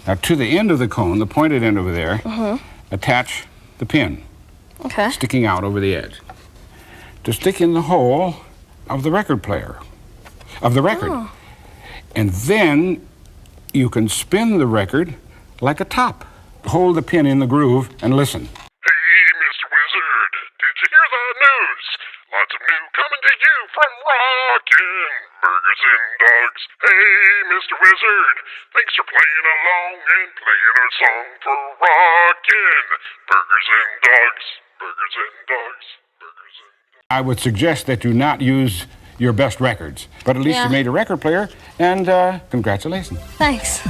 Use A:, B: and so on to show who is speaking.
A: Now, to the end of the cone, the pointed end over there, attach the pin sticking out over the edge to stick in the hole of the record player, of the record.
B: Oh.
A: And then you can spin the record like a top. Hold the pin in the groove and listen.
C: Hey, Mr. Wizard, did you hear the news? Lots of new coming to you from Rockin Burgers N Dogs. Hey, Mr. Wizard, thanks for playing along and playing our song for Rockin Burgers N Dogs. Burgers N Dogs. Burgers N Dogs.
A: I would suggest that you not use your best records, but at least you made a record player, and congratulations.
B: Thanks.